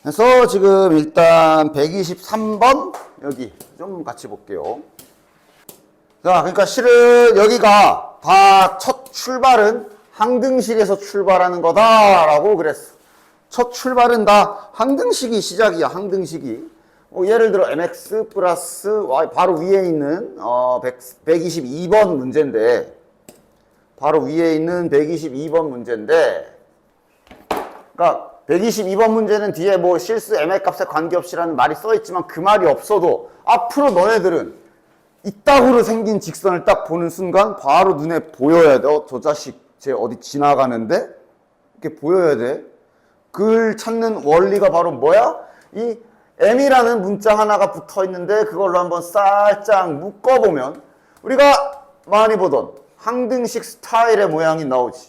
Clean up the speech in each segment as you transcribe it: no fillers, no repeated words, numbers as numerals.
그래서 지금 일단 123번 여기 좀 같이 볼게요. 자, 그러니까 실은 여기가 다 첫 출발은 항등식에서 출발하는 거다라고 그랬어. 첫 출발은 다 항등식이 시작이야. 항등식이. 예를 들어 mx 플러스 y 바로 위에 있는 122번 문제인데 바로 위에 있는 122번 문제인데 그러니까 122번 문제는 뒤에 뭐 실수 m의 값에 관계없이라는 말이 써있지만 그 말이 없어도 앞으로 너네들은 이따구로 생긴 직선을 딱 보는 순간 바로 눈에 보여야 돼. 저 자식 쟤 어디 지나가는데? 이렇게 보여야 돼. 그걸 찾는 원리가 바로 뭐야? 이 m이라는 문자 하나가 붙어 있는데 그걸로 한번 살짝 묶어보면 우리가 많이 보던 항등식 스타일의 모양이 나오지.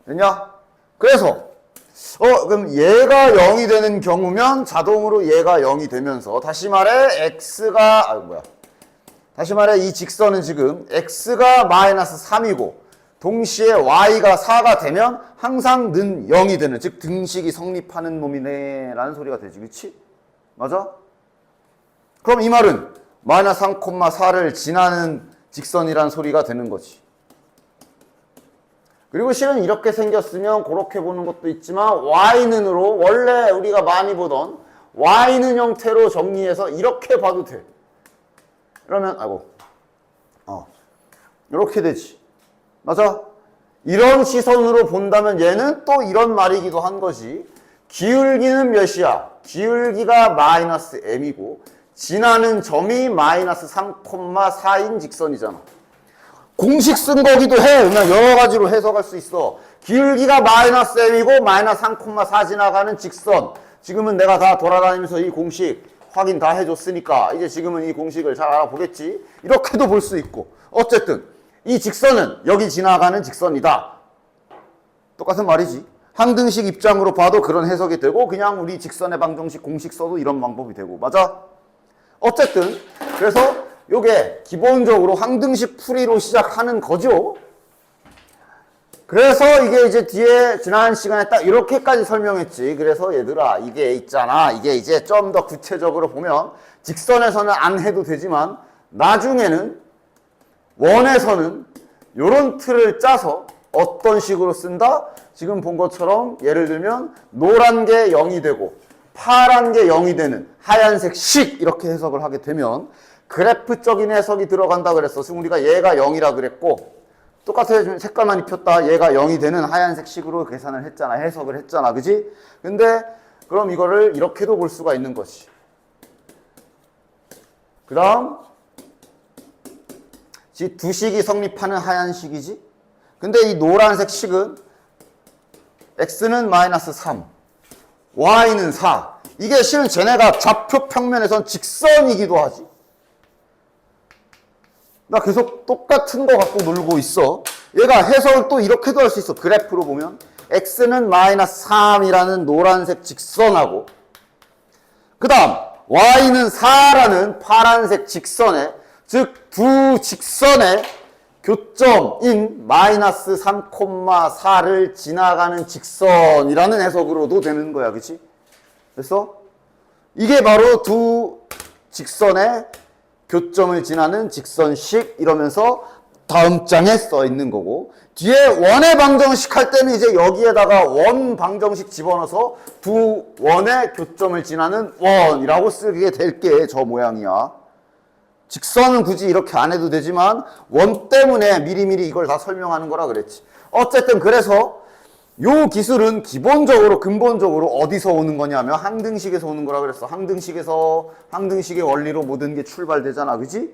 됐냐? 그래서 그럼 얘가 0이 되는 경우면 자동으로 얘가 0이 되면서 다시 말해 다시 말해 이 직선은 지금 x가 마이너스 3이고 동시에 y가 4가 되면 항상 는 0이 되는, 즉 등식이 성립하는 놈이네 라는 소리가 되지. 그치? 맞아? 그럼 이 말은 마이너스 3,4를 지나는 직선이란 소리가 되는 거지. 그리고 실은 이렇게 생겼으면 그렇게 보는 것도 있지만 y는으로 원래 우리가 많이 보던 y는 형태로 정리해서 이렇게 봐도 돼. 그러면 이렇게 되지. 맞아? 이런 시선으로 본다면 얘는 또 이런 말이기도 한 거지. 기울기는 몇이야? 기울기가 마이너스 m이고 지나는 점이 마이너스 3,4인 직선이잖아. 공식 쓴 거기도 해. 그냥 여러 가지로 해석할 수 있어. 기울기가 마이너스 m이고 마이너스 3,4 지나가는 직선. 지금은 내가 다 돌아다니면서 이 공식 확인 다 해줬으니까 이제 지금은 이 공식을 잘 알아보겠지. 이렇게도 볼 수 있고. 어쨌든 이 직선은 여기 지나가는 직선이다. 똑같은 말이지. 항등식 입장으로 봐도 그런 해석이 되고 그냥 우리 직선의 방정식 공식 써도 이런 방법이 되고. 맞아? 어쨌든 그래서 요게 기본적으로 항등식 풀이로 시작하는 거죠. 그래서 이게 이제 뒤에 지난 시간에 딱 이렇게까지 설명했지. 그래서 얘들아 이게 있잖아. 이게 이제 좀 더 구체적으로 보면 직선에서는 안 해도 되지만 나중에는 원에서는 요런 틀을 짜서 어떤 식으로 쓴다? 지금 본 것처럼 예를 들면 노란 게 0이 되고 파란 게 0이 되는 하얀색 식 이렇게 해석을 하게 되면 그래프적인 해석이 들어간다 그랬어. 지금 우리가 얘가 0이라 그랬고 똑같아요. 색깔만 입혔다. 얘가 0이 되는 하얀색 식으로 계산을 했잖아. 해석을 했잖아. 그지? 근데 그럼 이거를 이렇게도 볼 수가 있는 것이. 그 다음 두 식이 성립하는 하얀 식이지? 근데 이 노란색 식은 x는 마이너스 3, y는 4. 이게 실은 쟤네가 좌표 평면에선 직선이기도 하지. 나 계속 똑같은 거 갖고 놀고 있어. 얘가 해석을 또 이렇게도 할 수 있어. 그래프로 보면 x는 마이너스 3이라는 노란색 직선하고 그 다음 y는 4라는 파란색 직선에 즉 두 직선의 교점인 마이너스 3,4를 지나가는 직선이라는 해석으로도 되는 거야. 그치? 그래서 이게 바로 두 직선의 교점을 지나는 직선식 이러면서 다음 장에 써 있는 거고 뒤에 원의 방정식 할 때는 이제 여기에다가 원 방정식 집어넣어서 두 원의 교점을 지나는 원이라고 쓰게 될 게 저 모양이야. 직선은 굳이 이렇게 안 해도 되지만 원 때문에 미리미리 이걸 다 설명하는 거라 그랬지. 어쨌든 그래서 요 기술은 기본적으로 근본적으로 어디서 오는 거냐면 항등식에서 오는 거라 그랬어. 항등식의 원리로 모든 게 출발되잖아. 그지?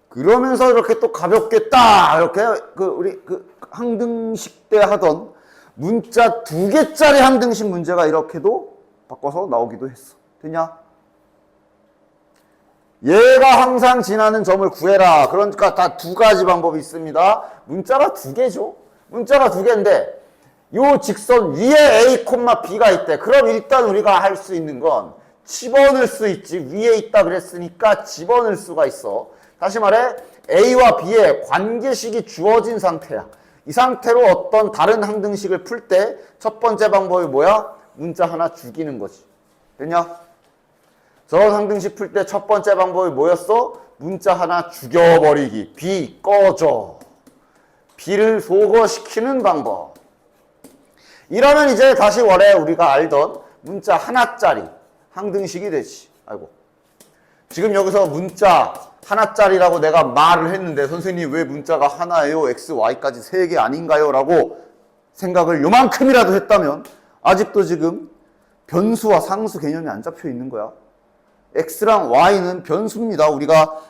그러면서 이렇게 또 가볍게 딱 이렇게 우리 항등식 때 하던 문자 2개짜리 항등식 문제가 이렇게도 바꿔서 나오기도 했어. 됐냐? 얘가 항상 지나는 점을 구해라. 그러니까 다 2가지 방법이 있습니다. 문자가 2개죠. 문자가 2개인데 요 직선 위에 A, B가 있대. 그럼 일단 우리가 할 수 있는 건 집어넣을 수 있지. 위에 있다 그랬으니까 집어넣을 수가 있어. 다시 말해 A와 B의 관계식이 주어진 상태야. 이 상태로 어떤 다른 항등식을 풀 때 첫 번째 방법이 뭐야? 문자 하나 죽이는 거지. 됐냐? 저런 항등식 풀 때 첫 번째 방법이 뭐였어? 문자 하나 죽여버리기. B 꺼져. B를 소거시키는 방법. 이러면 이제 다시 원래 우리가 알던 문자 하나짜리 항등식이 되지. 아이고. 지금 여기서 문자 하나짜리라고 내가 말을 했는데 선생님 왜 문자가 하나예요? X, Y까지 3개 아닌가요? 라고 생각을 요만큼이라도 했다면 아직도 지금 변수와 상수 개념이 안 잡혀 있는 거야. X랑 Y는 변수입니다. 우리가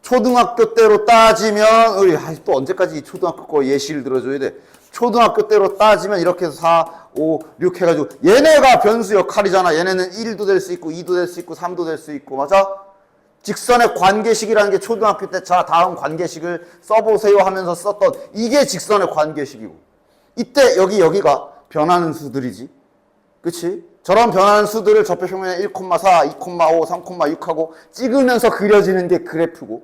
초등학교 때로 따지면 우리 또 언제까지 초등학교 거 예시를 들어줘야 돼. 초등학교 때로 따지면 이렇게 해서 4, 5, 6 해가지고 얘네가 변수 역할이잖아. 얘네는 1도 될 수 있고 2도 될 수 있고 3도 될 수 있고 맞아? 직선의 관계식이라는 게 초등학교 때 자 다음 관계식을 써보세요 하면서 썼던 이게 직선의 관계식이고 이때 여기가 변하는 수들이지. 그치? 저런 변하는 수들을 좌표평면에 1,4, 2,5, 3,6하고 찍으면서 그려지는 게 그래프고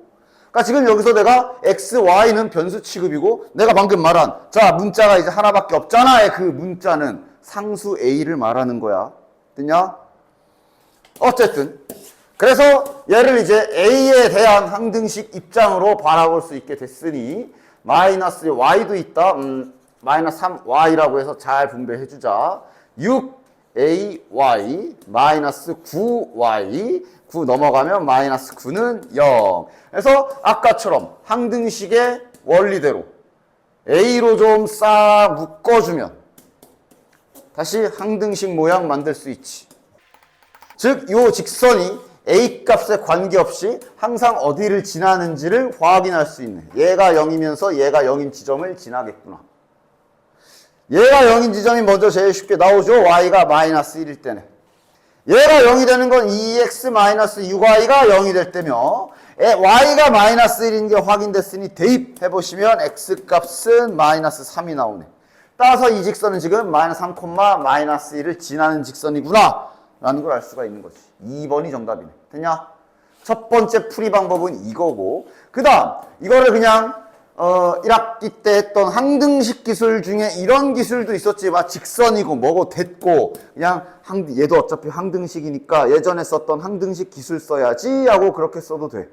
그러니까 지금 여기서 내가 x, y는 변수 취급이고 내가 방금 말한 자 문자가 이제 하나밖에 없잖아의 그 문자는 상수 a를 말하는 거야. 됐냐? 어쨌든 그래서 얘를 이제 a에 대한 항등식 입장으로 바라볼 수 있게 됐으니 마이너스 y도 있다. 마이너스 3y라고 해서 잘 분배해주자. 6ay 마이너스 9y 9 넘어가면 마이너스 9는 0. 그래서 아까처럼 항등식의 원리대로 A로 좀 싹 묶어주면 다시 항등식 모양 만들 수 있지. 즉, 이 직선이 A 값에 관계없이 항상 어디를 지나는지를 확인할 수 있네. 얘가 0이면서 얘가 0인 지점을 지나겠구나. 얘가 0인 지점이 먼저 제일 쉽게 나오죠. Y가 마이너스 1일 때는. 얘가 0이 되는 건 2x-6y가 0이 될 때며 y가 마이너스 1인 게 확인됐으니 대입해보시면 x값은 마이너스 3이 나오네. 따라서 이 직선은 지금 마이너스 3, 마이너스 1을 지나는 직선이구나 라는 걸 알 수가 있는 거지. 2번이 정답이네. 됐냐? 첫 번째 풀이 방법은 이거고 그 다음 이거를 그냥 1학기 때 했던 항등식 기술 중에 이런 기술도 있었지. 막 직선이고 뭐고 됐고 그냥 얘도 어차피 항등식이니까 예전에 썼던 항등식 기술 써야지 하고 그렇게 써도 돼.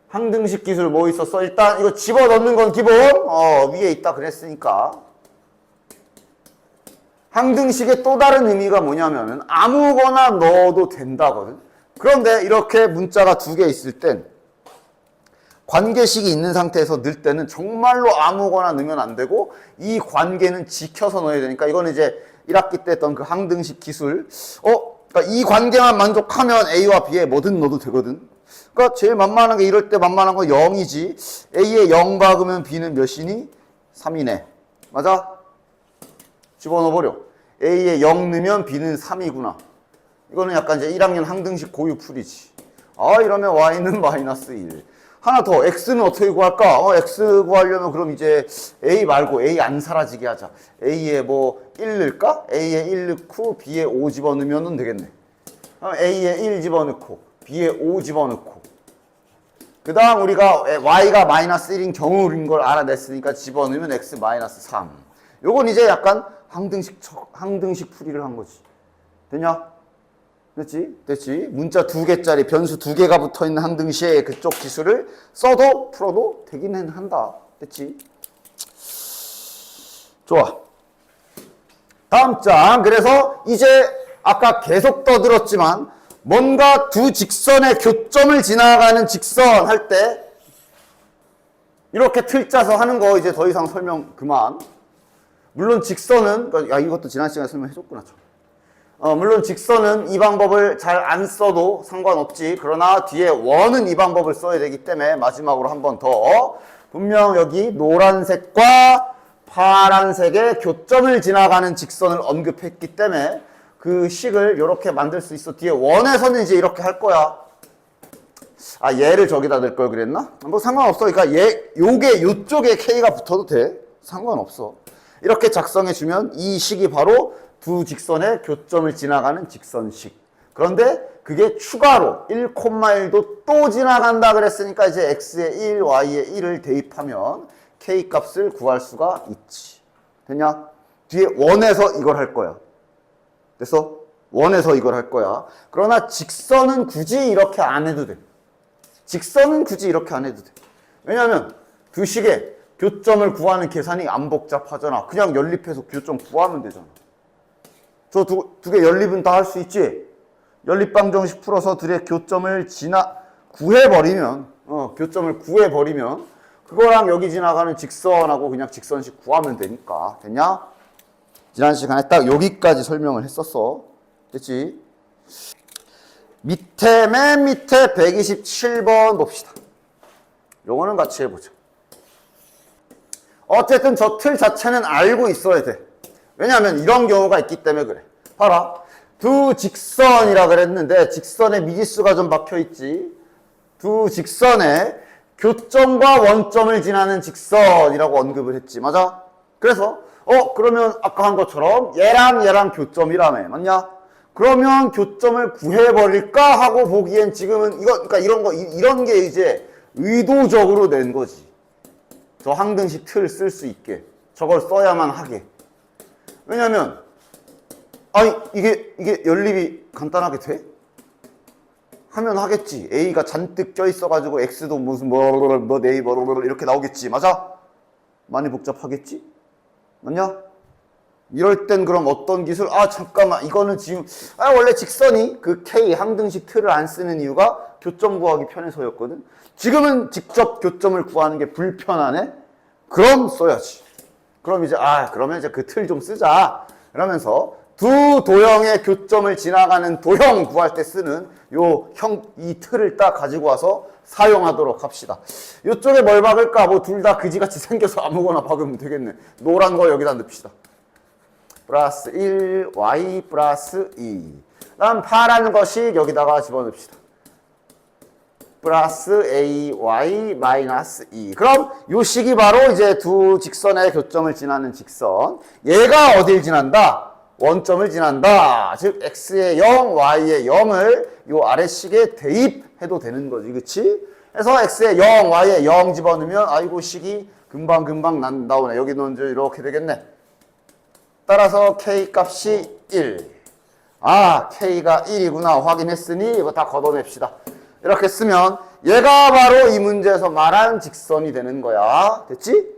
항등식 기술 뭐 있었어? 일단 이거 집어넣는 건 기본 위에 있다 그랬으니까 항등식의 또 다른 의미가 뭐냐면은 아무거나 넣어도 된다거든. 그런데 이렇게 문자가 2개 있을 땐 관계식이 있는 상태에서 넣을 때는 정말로 아무거나 넣으면 안 되고 이 관계는 지켜서 넣어야 되니까 이거는 이제 1학기 때 했던 그 항등식 기술 그러니까 이 관계만 만족하면 A와 B에 뭐든 넣어도 되거든. 그러니까 제일 만만한 게 이럴 때 만만한 건 0이지. A에 0 박으면 B는 몇이니? 3이네. 맞아? 집어넣어버려. A에 0 넣으면 B는 3이구나. 이거는 약간 이제 1학년 항등식 고유풀이지. 이러면 Y는 마이너스 1. 하나 더, X는 어떻게 구할까? X 구하려면 그럼 이제 A 말고 A 안 사라지게 하자. A에 뭐 1 넣을까? A에 1 넣고 B에 5 집어넣으면 되겠네. A에 1 집어넣고 B에 5 집어넣고 그 다음 우리가 Y가 마이너스 1인 경우인 걸 알아냈으니까 집어넣으면 X 마이너스 3. 요건 이제 약간 항등식 풀이를 한 거지. 됐냐? 됐지? 됐지? 문자 2개짜리 변수 2개가 붙어있는 항등식의 그쪽 기술을 써도 풀어도 되기는 한다. 됐지? 좋아. 다음 장. 그래서 이제 아까 계속 떠들었지만 뭔가 두 직선의 교점을 지나가는 직선 할 때 이렇게 틀 짜서 하는 거 이제 더 이상 설명 그만. 물론 직선은 이것도 지난 시간에 설명해줬구나. 물론 직선은 이 방법을 잘 안 써도 상관없지. 그러나 뒤에 원은 이 방법을 써야 되기 때문에 마지막으로 한 번 더 분명 여기 노란색과 파란색의 교점을 지나가는 직선을 언급했기 때문에 그 식을 이렇게 만들 수 있어. 뒤에 원에서는 이제 이렇게 할 거야. 얘를 저기다 넣을 걸 그랬나? 뭐 상관없어. 그러니까 요쪽에 K가 붙어도 돼. 상관없어. 이렇게 작성해주면 이 식이 바로 두 직선의 교점을 지나가는 직선식. 그런데 그게 추가로 1,1도 또 지나간다 그랬으니까 이제 x에 1, y에 1을 대입하면 k 값을 구할 수가 있지. 됐냐? 뒤에 원에서 이걸 할 거야. 됐어? 원에서 이걸 할 거야. 그러나 직선은 굳이 이렇게 안 해도 돼. 직선은 굳이 이렇게 안 해도 돼. 왜냐면 두 식의 교점을 구하는 계산이 안 복잡하잖아. 그냥 연립해서 교점 구하면 되잖아. 저 두 개 연립은 다 할 수 있지? 연립방정식 풀어서 둘의 교점을 구해버리면, 교점을 구해버리면, 그거랑 여기 지나가는 직선하고 그냥 직선식 구하면 되니까. 됐냐? 지난 시간에 딱 여기까지 설명을 했었어. 됐지? 맨 밑에 127번 봅시다. 요거는 같이 해보자. 어쨌든 저 틀 자체는 알고 있어야 돼. 왜냐하면 이런 경우가 있기 때문에 그래. 봐라. 두 직선이라 그랬는데 직선에 미지수가 좀 박혀있지. 두 직선에 교점과 원점을 지나는 직선이라고 언급을 했지. 맞아? 그래서 그러면 아까 한 것처럼 얘랑 교점이라며. 맞냐? 그러면 교점을 구해버릴까 하고 보기엔 지금은 그러니까 이런 게 이제 의도적으로 낸 거지. 저 항등식 틀 쓸 수 있게. 저걸 써야만 하게. 왜냐면, 이게 연립이 간단하게 돼? 하면 하겠지. A가 잔뜩 껴있어가지고 X도 무슨 네이버 이렇게 나오겠지. 맞아? 많이 복잡하겠지? 맞냐? 이럴 땐 그럼 어떤 기술? 잠깐만. 이거는 지금, 원래 직선이 그 K 항등식 틀을 안 쓰는 이유가 교점 구하기 편해서였거든. 지금은 직접 교점을 구하는 게 불편하네? 그럼 써야지. 그럼 이제, 그러면 이제 그 틀 좀 쓰자. 그러면서 두 도형의 교점을 지나가는 도형 구할 때 쓰는 이 틀을 딱 가지고 와서 사용하도록 합시다. 이쪽에 뭘 박을까? 뭐 둘 다 그지같이 생겨서 아무거나 박으면 되겠네. 노란 거 여기다 넣읍시다. 플러스 1, y 플러스 2. 다음 파란 것이 여기다가 집어넣읍시다. 플러스 ay 마이너스 2. 그럼 요 식이 바로 이제 두 직선의 교점을 지나는 직선. 얘가 어딜 지난다? 원점을 지난다. 즉 x의 0, y의 0을 요 아래식에 대입해도 되는 거지. 그치? 그래서 x의 0, y의 0 집어넣으면 아이고 식이 금방 나오네. 여기 넣은 줄 이렇게 되겠네. 따라서 k 값이 1. k가 1이구나 확인했으니 이거 다 걷어냅시다. 이렇게 쓰면 얘가 바로 이 문제에서 말한 직선이 되는 거야. 됐지?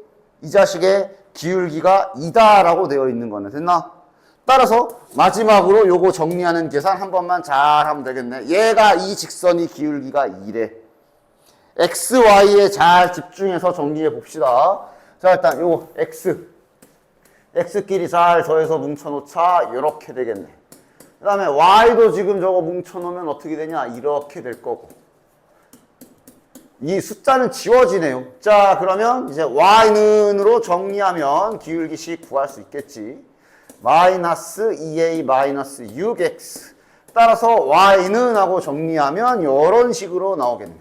이 자식의 기울기가 2다라고 되어 있는 거네. 됐나? 따라서 마지막으로 요거 정리하는 계산 한 번만 잘 하면 되겠네. 얘가 이 직선이 기울기가 2래. x, y에 잘 집중해서 정리해 봅시다. 자, 일단 요거 x끼리 잘 더해서 뭉쳐놓자. 이렇게 되겠네. 그 다음에 y도 지금 저거 뭉쳐놓으면 어떻게 되냐? 이렇게 될 거고. 이 숫자는 지워지네요. 자, 그러면 이제 y는으로 정리하면 기울기식 구할 수 있겠지. 마이너스 2a 마이너스 6x. 따라서 y는 하고 정리하면 이런 식으로 나오겠네.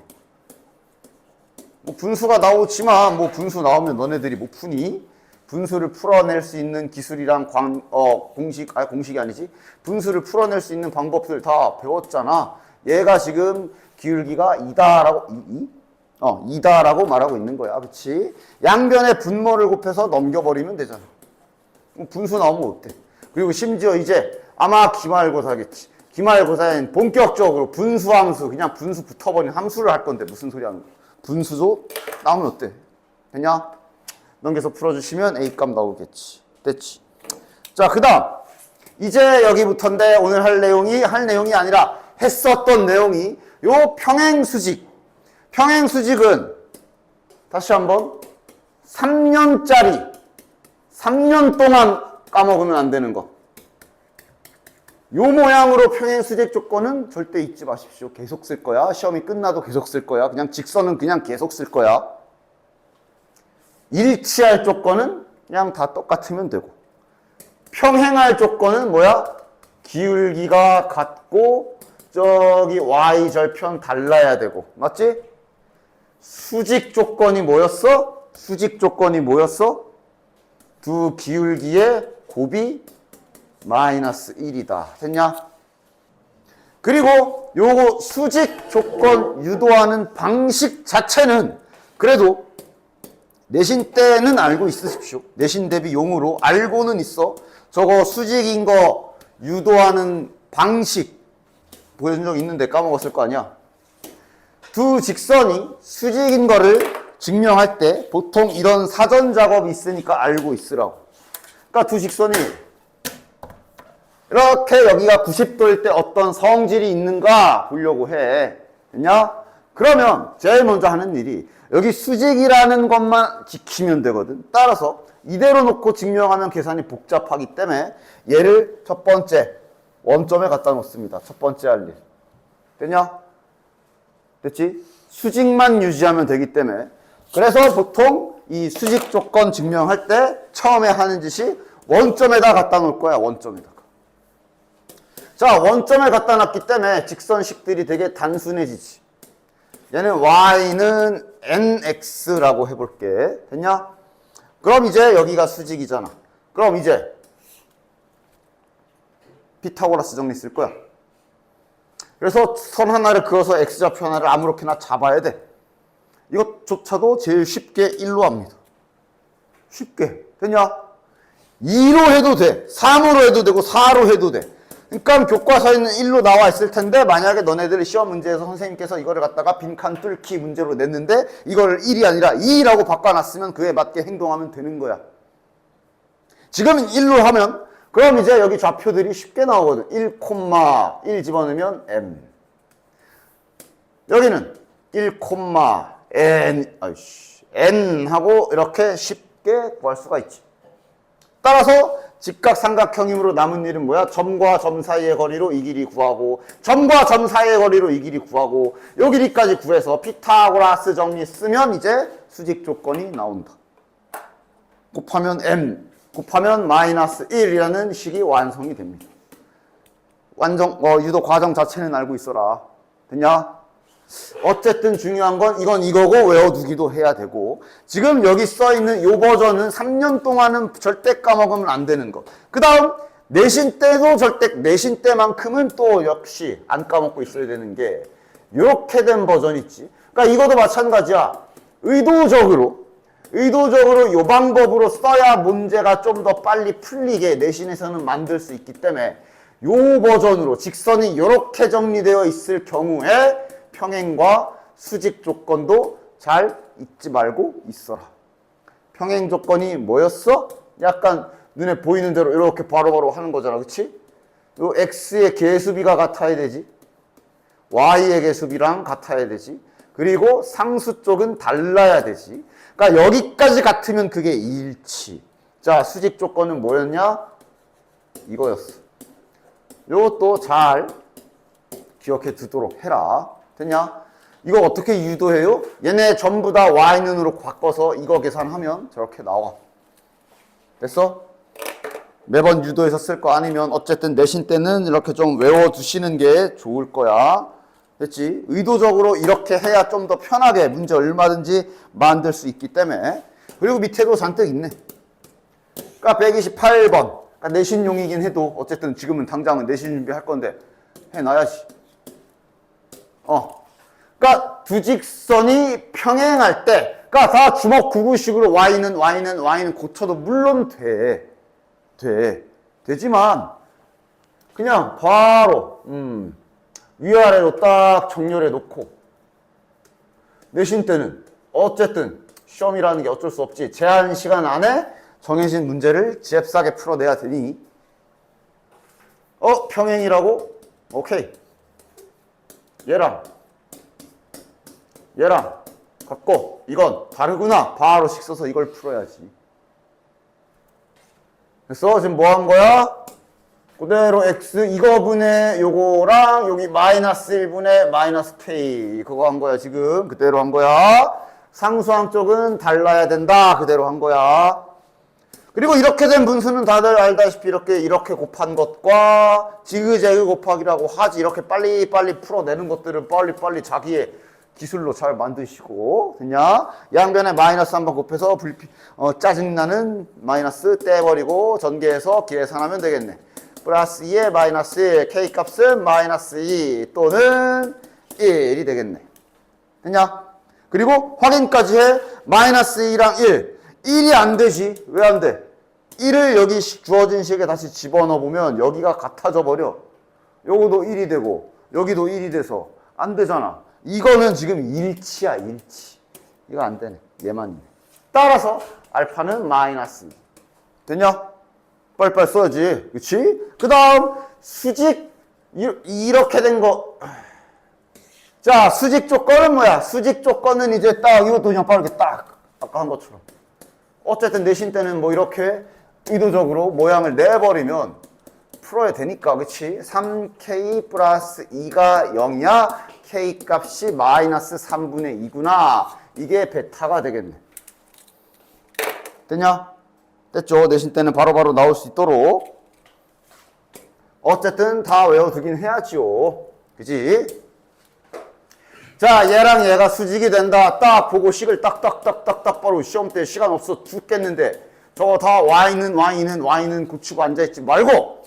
뭐 분수가 나오지만 뭐 분수 나오면 너네들이 못 푸니? 분수를 풀어낼 수 있는 기술이랑 공식이 아니지. 분수를 풀어낼 수 있는 방법들 다 배웠잖아. 얘가 지금 기울기가 2다라고 말하고 있는 거야. 그치? 양변에 분모를 곱해서 넘겨버리면 되잖아. 분수 나오면 어때? 그리고 심지어 이제 아마 기말고사겠지. 기말고사엔 본격적으로 분수함수, 그냥 분수 붙어버린 함수를 할 건데 무슨 소리 하는 거야? 분수도 나오면 어때? 됐냐? 넘겨서 풀어주시면 A값 나오겠지. 됐지? 자, 그 다음 이제 여기부터인데 오늘 할 내용이 아니라 했었던 내용이 요 평행수직. 평행수직은 다시 한번 3년 동안 까먹으면 안 되는 거. 요 모양으로 평행수직 조건은 절대 잊지 마십시오. 계속 쓸 거야. 시험이 끝나도 계속 쓸 거야. 그냥 직선은 그냥 계속 쓸 거야. 일치할 조건은 그냥 다 똑같으면 되고. 평행할 조건은 뭐야? 기울기가 같고 저기 y절편 달라야 되고. 맞지? 수직 조건이 뭐였어? 두 기울기의 곱이 마이너스 1이다. 됐냐? 그리고 요거 수직 조건 유도하는 방식 자체는 그래도 내신 때는 알고 있으십시오. 내신 대비 용으로 알고는 있어. 저거 수직인 거 유도하는 방식 보여준 적 있는데 까먹었을 거 아니야. 두 직선이 수직인 거를 증명할 때 보통 이런 사전 작업이 있으니까 알고 있으라고. 그러니까 두 직선이 이렇게 여기가 90도일 때 어떤 성질이 있는가 보려고 해. 됐냐? 그러면 제일 먼저 하는 일이 여기 수직이라는 것만 지키면 되거든. 따라서 이대로 놓고 증명하면 계산이 복잡하기 때문에 얘를 첫 번째 원점에 갖다 놓습니다. 첫 번째 할 일. 됐냐? 됐지? 수직만 유지하면 되기 때문에. 그래서 보통 이 수직 조건 증명할 때 처음에 하는 짓이 원점에다 갖다 놓을 거야. 원점에다가. 자, 원점에 갖다 놨기 때문에 직선식들이 되게 단순해지지. 얘는 y는 nx라고 해볼게. 됐냐? 그럼 이제 여기가 수직이잖아. 그럼 이제 피타고라스 정리 쓸 거야. 그래서 선 하나를 그어서 x좌표 하나를 아무렇게나 잡아야 돼. 이것조차도 제일 쉽게 1로 합니다. 쉽게. 됐냐? 2로 해도 돼. 3으로 해도 되고 4로 해도 돼. 그러니까 교과서에는 1로 나와 있을 텐데 만약에 너네들이 시험 문제에서 선생님께서 이거를 갖다가 빈칸 뚫기 문제로 냈는데 이걸 1이 아니라 2라고 바꿔놨으면 그에 맞게 행동하면 되는 거야. 지금 1로 하면 그럼 이제 여기 좌표들이 쉽게 나오거든. 1, 집어넣으면 m. 여기는 1, n 하고 이렇게 쉽게 구할 수가 있지. 따라서 직각삼각형이므로 남은 일은 뭐야? 점과 점 사이의 거리로 이 길이 구하고 점과 점 사이의 거리로 이 길이 구하고 요 길이까지 구해서 피타고라스 정리 쓰면 이제 수직 조건이 나온다. 곱하면 m 곱하면 마이너스 1이라는 식이 완성이 됩니다. 유도 과정 자체는 알고 있어라. 됐냐? 어쨌든 중요한 건 이건 이거고 외워두기도 해야 되고 지금 여기 써있는 요 버전은 3년 동안은 절대 까먹으면 안 되는 거. 그 다음 내신 때도 절대 내신 때만큼은 또 역시 안 까먹고 있어야 되는 게 이렇게 된 버전 있지. 그러니까 이것도 마찬가지야. 의도적으로 요 방법으로 써야 문제가 좀 더 빨리 풀리게 내신에서는 만들 수 있기 때문에 요 버전으로 직선이 이렇게 정리되어 있을 경우에 평행과 수직 조건도 잘 잊지 말고 있어라. 평행 조건이 뭐였어? 약간 눈에 보이는 대로 이렇게 바로바로 하는 거잖아. 그치? 요 x의 개수비가 같아야 되지. y의 개수비랑 같아야 되지. 그리고 상수 쪽은 달라야 되지. 그러니까 여기까지 같으면 그게 일치. 자, 수직 조건은 뭐였냐? 이거였어. 요것도 잘 기억해 두도록 해라. 됐냐? 이거 어떻게 유도해요? 얘네 전부 다 y는으로 바꿔서 이거 계산하면 저렇게 나와. 됐어? 매번 유도해서 쓸 거 아니면 어쨌든 내신 때는 이렇게 좀 외워두시는 게 좋을 거야. 됐지? 의도적으로 이렇게 해야 좀 더 편하게 문제 얼마든지 만들 수 있기 때문에. 그리고 밑에도 잔뜩 있네. 그러니까 128번. 그러니까 내신용이긴 해도 어쨌든 지금은 당장은 내신 준비할 건데 해놔야지. 그러니까 두 직선이 평행할 때, 그러니까 다 주먹 구구식으로 y는 고쳐도 물론 되지만 그냥 바로 위아래로 딱 정렬해 놓고 내신 때는 어쨌든 시험이라는 게 어쩔 수 없지. 제한 시간 안에 정해진 문제를 잽싸게 풀어내야 되니 평행이라고? 오케이. 얘랑 갖고 이건 다르구나. 바로 식 써서 이걸 풀어야지. 그래서 지금 뭐 한 거야? 그대로 x 이거분의 요거랑 여기 마이너스 1분의 마이너스 k 그거 한 거야. 지금 그대로 한 거야. 상수항 쪽은 달라야 된다. 그대로 한 거야. 그리고 이렇게 된 분수는 다들 알다시피 이렇게 곱한 것과 지그재그 곱하기라고 하지. 이렇게 빨리빨리 풀어내는 것들은 빨리빨리 자기의 기술로 잘 만드시고. 됐냐? 양변에 마이너스 한번 곱해서 짜증나는 마이너스 떼버리고 전개해서 계산하면 되겠네. 플러스 2에 마이너스 1, K값은 마이너스 2 또는 1이 되겠네. 됐냐? 그리고 확인까지 해. 마이너스 2랑 1. 1이 안 되지. 왜 안 돼? 1을 여기 주어진 식에 다시 집어넣어 보면 여기가 같아져 버려. 요거도 1이 되고 여기도 1이 돼서 안 되잖아. 이거는 지금 일치야, 일치. 이거 안 되네. 얘만 있네. 따라서 알파는 마이너스 2. 됐냐? 빨리빨리 써야지. 그치? 그 다음 수직 이렇게 된 거. 자, 수직 조건은 뭐야? 수직 조건은 이제 딱 이것도 그냥 빠르게 딱 아까 한 것처럼. 어쨌든 내신 때는 뭐 이렇게 의도적으로 모양을 내버리면 풀어야 되니까, 그치? 3k 플러스 2가 0이야. k 값이 마이너스 3분의 2구나. 이게 베타가 되겠네. 됐냐? 됐죠? 내신 때는 바로바로 나올 수 있도록. 어쨌든 다 외워두긴 해야지요. 그지? 자, 얘랑 얘가 수직이 된다. 딱 보고 식을 딱딱딱딱딱 바로 시험 때 시간 없어 죽겠는데 저거 다 y는 굳히고 앉아있지 말고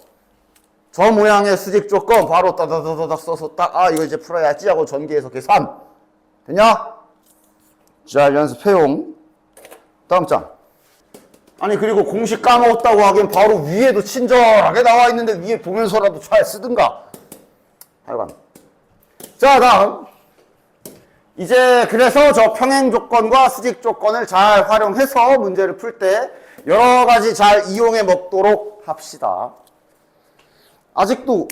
저 모양의 수직 조건 바로 따다다다닥 써서 딱 이거 이제 풀어야지 하고 전개해서 계산. 됐냐? 자, 연습해용. 다음 장. 아니 그리고 공식 까먹었다고 하기엔 바로 위에도 친절하게 나와 있는데 위에 보면서라도 잘 쓰든가. 하여간. 자, 다음. 이제 그래서 저 평행 조건과 수직 조건을 잘 활용해서 문제를 풀 때 여러 가지 잘 이용해 먹도록 합시다. 아직도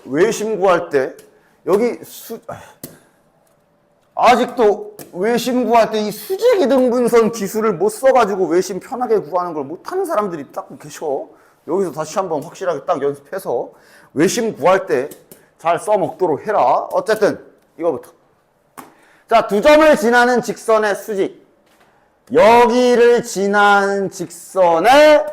외심 구할 때 여기 아직도 외심 구할 때 이 수직 이등분선 기술을 못 써가지고 외심 편하게 구하는 걸 못하는 사람들이 딱 계셔. 여기서 다시 한번 확실하게 딱 연습해서 외심 구할 때 잘 써먹도록 해라. 어쨌든 이거부터. 자, 두 점을 지나는 직선의 수직. 여기를 지나는 직선의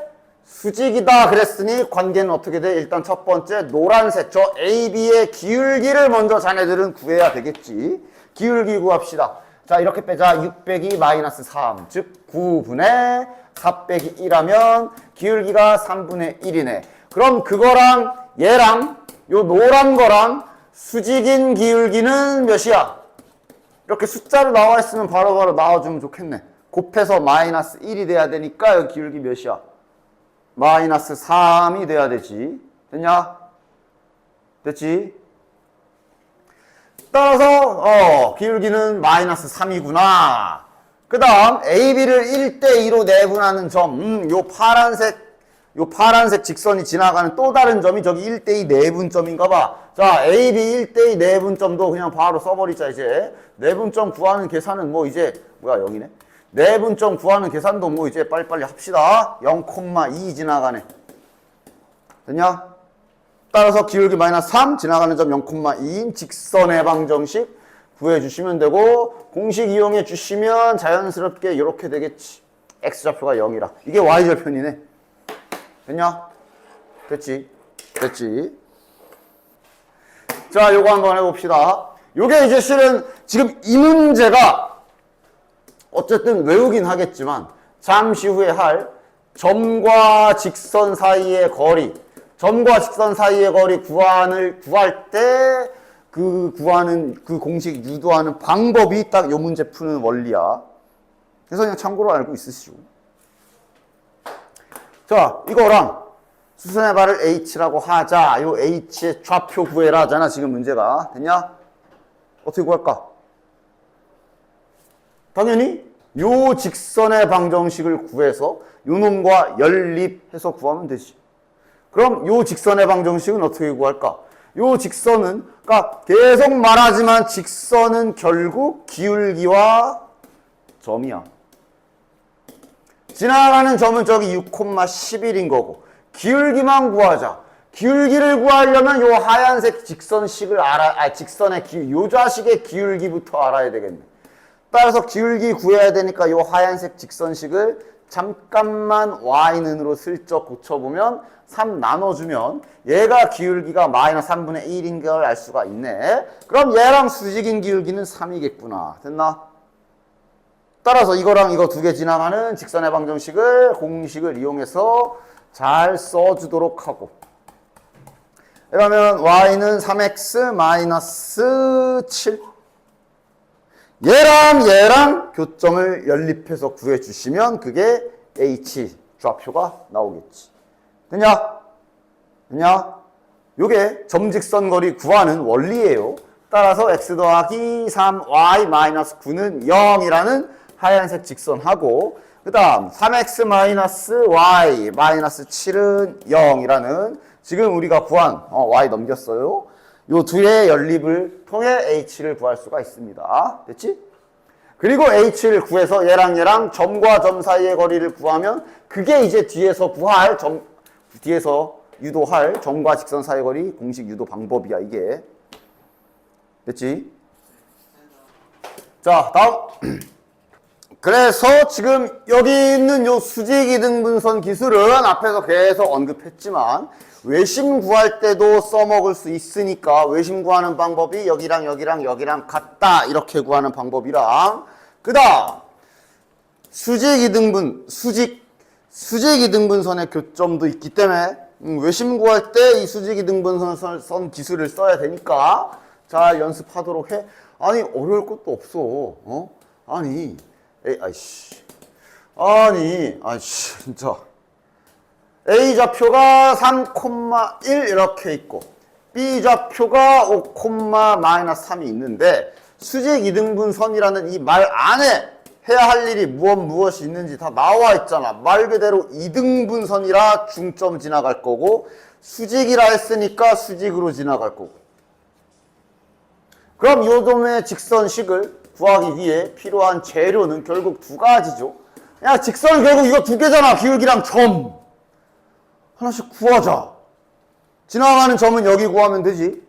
수직이다 그랬으니 관계는 어떻게 돼? 일단 첫 번째 노란색 저 AB의 기울기를 먼저 자네들은 구해야 되겠지. 기울기 구합시다. 자, 이렇게 빼자. 6 빼기 마이너스 3. 즉 9분의 4 빼기 1하면 기울기가 3분의 1이네. 그럼 그거랑 얘랑 요 노란 거랑 수직인 기울기는 몇이야? 이렇게 숫자로 나와 있으면 바로바로 나와주면 좋겠네. 곱해서 마이너스 1이 돼야 되니까 여기 기울기 몇이야? 마이너스 3이 돼야 되지. 됐냐? 됐지? 따라서 기울기는 마이너스 3이구나. 그 다음 AB를 1대2로 내분하는 점. 요 파란색 직선이 지나가는 또 다른 점이 저기 1대2 내분점인가 봐. 자, AB 1대2 내분점도 그냥 바로 써버리자. 이제 내분점 구하는 계산은 뭐 이제 뭐야 여기네. 내분점 구하는 계산도 뭐 이제 빨리빨리 합시다. 0,2 지나가네. 됐냐? 따라서 기울기 마이너스 3 지나가는 점 0,2인 직선의 방정식 구해주시면 되고 공식 이용해 주시면 자연스럽게 이렇게 되겠지. x좌표가 0이라. 이게 y절편이네. 됐냐? 됐지? 됐지? 자, 요거 한번 해봅시다. 요게 이제 실은 지금 이 문제가 어쨌든 외우긴 하겠지만 잠시 후에 할 점과 직선 사이의 거리, 점과 직선 사이의 거리 구할 때 구하는 그 공식 유도하는 방법이 딱 요 문제 푸는 원리야. 그래서 그냥 참고로 알고 있으시고. 자, 이거랑 수선의 발을 H라고 하자. 요 H의 좌표 구해라 하잖아, 지금 문제가. 됐냐? 어떻게 구할까? 당연히 요 직선의 방정식을 구해서 요 놈과 연립해서 구하면 되지. 그럼 요 직선의 방정식은 어떻게 구할까? 요 직선은, 그러니까 계속 말하지만 직선은 결국 기울기와 점이야. 지나가는 점은 저기 6,11인 거고 기울기만 구하자. 기울기를 구하려면 요 하얀색 직선식을 직선의 요 좌식의 기울기부터 알아야 되겠네. 따라서 기울기 구해야 되니까 요 하얀색 직선식을 잠깐만 y는으로 슬쩍 고쳐보면 3 나눠주면 얘가 기울기가 마이너스 3분의 1인 걸 알 수가 있네. 그럼 얘랑 수직인 기울기는 3이겠구나. 됐나? 따라서 이거랑 이거 두 개 지나가는 직선의 방정식을 공식을 이용해서 잘 써주도록 하고. 그러면 y는 3x 마이너스 7. 얘랑 교점을 연립해서 구해주시면 그게 H 좌표가 나오겠지. 됐냐? 요게 점직선거리 구하는 원리예요. 따라서 x 더하기 3y 마이너스 9는 0이라는 하얀색 직선하고, 그 다음 3x 마이너스 y 마이너스 7은 0이라는 지금 우리가 구한 y 넘겼어요. 요 두 개의 연립을 통해 h를 구할 수가 있습니다. 됐지? 그리고 h를 구해서 얘랑 점과 점 사이의 거리를 구하면 그게 이제 뒤에서 유도할 점과 직선 사이의 거리 공식 유도 방법이야, 이게. 됐지? 자, 다음. 그래서 지금 여기 있는 요 수직이등분선 기술은 앞에서 계속 언급했지만 외심 구할 때도 써먹을 수 있으니까 외심 구하는 방법이 여기랑 같다 이렇게 구하는 방법이랑, 그 다음 수직이등분선의 교점도 있기 때문에 외심 구할 때 이 수직이등분선 기술을 써야 되니까 잘 연습하도록 해. 아니 어려울 것도 없어. 아니 진짜 A 좌표가 3,1 이렇게 있고 B 좌표가 5, 마이너스 3이 있는데 수직 이등분선이라는 이 말 안에 해야 할 일이 무엇이 있는지 다 나와 있잖아. 말 그대로 이등분선이라 중점 지나갈 거고 수직이라 했으니까 수직으로 지나갈 거고. 그럼 요 놈의 직선식을 구하기 위해 필요한 재료는 결국 두 가지죠. 야, 직선 결국 이거 두 개잖아. 기울기랑 점. 하나씩 구하자. 지나가는 점은 여기 구하면 되지.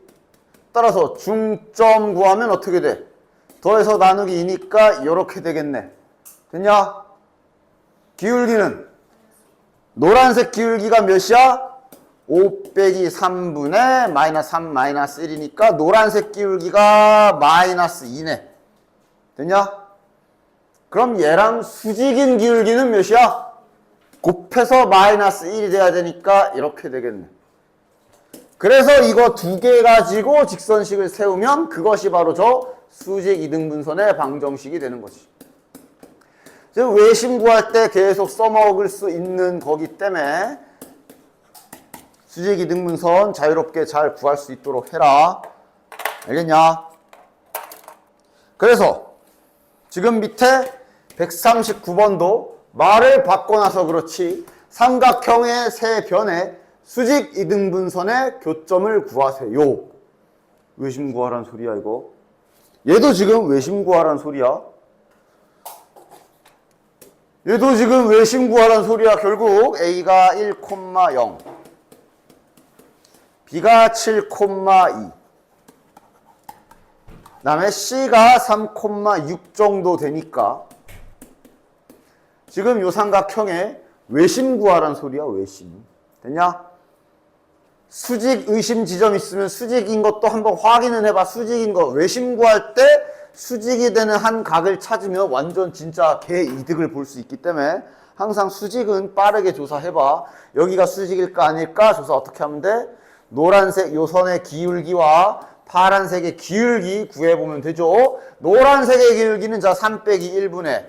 따라서 중점 구하면 어떻게 돼? 더해서 나누기 2니까 이렇게 되겠네. 됐냐? 기울기는 노란색 기울기가 몇이야? 5 빼기 3분의 마이너스 3 마이너스 1이니까 노란색 기울기가 마이너스 2네. 됐냐? 그럼 얘랑 수직인 기울기는 몇이야? 곱해서 마이너스 1이 돼야 되니까 이렇게 되겠네. 그래서 이거 두 개 가지고 직선식을 세우면 그것이 바로 저 수직 이등분선의 방정식이 되는 거지. 지금 외심 구할 때 계속 써먹을 수 있는 거기 때문에 수직 이등분선 자유롭게 잘 구할 수 있도록 해라. 알겠냐? 그래서 지금 밑에 139번도 말을 바꿔놔서 그렇지 삼각형의 세 변에 수직 이등분선의 교점을 구하세요. 외심 구하란 소리야 이거. 얘도 지금 외심 구하란 소리야. 얘도 지금 외심 구하란 소리야. 결국 A가 1,0 B가 7,2 그다음에 C가 3,6 정도 되니까 지금 요 삼각형에 외심 구하란 소리야. 외심. 됐냐? 수직 의심 지점 있으면 수직인 것도 한번 확인을 해봐. 수직인 거 외심 구할 때 수직이 되는 한 각을 찾으면 완전 진짜 개이득을 볼 수 있기 때문에 항상 수직은 빠르게 조사해봐. 여기가 수직일까 아닐까 조사 어떻게 하면 돼? 노란색 요 선의 기울기와 파란색의 기울기 구해보면 되죠. 노란색의 기울기는 자 3 빼기 1분의